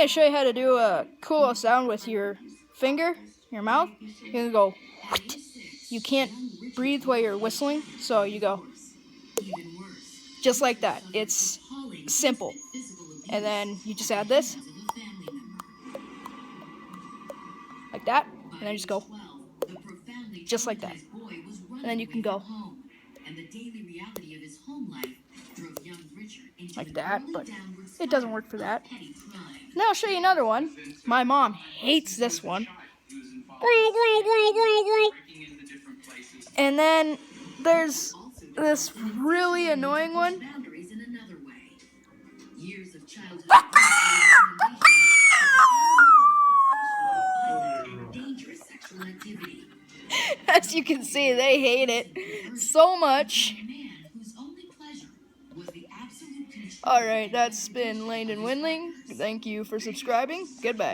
going to show you how to do a cool sound with your finger, your mouth. You're going to go, whoosh. You can't breathe while you're whistling, so you go just like that. It's simple. And then you just add this, like that, and then just go just like that. And then you can go like that, but it doesn't work for that. Now I'll show you another one. My mom hates this one. And then there's this really annoying one. As you can see, they hate it so much. Alright, that's been Landon Windling. Thank you for subscribing. Goodbye.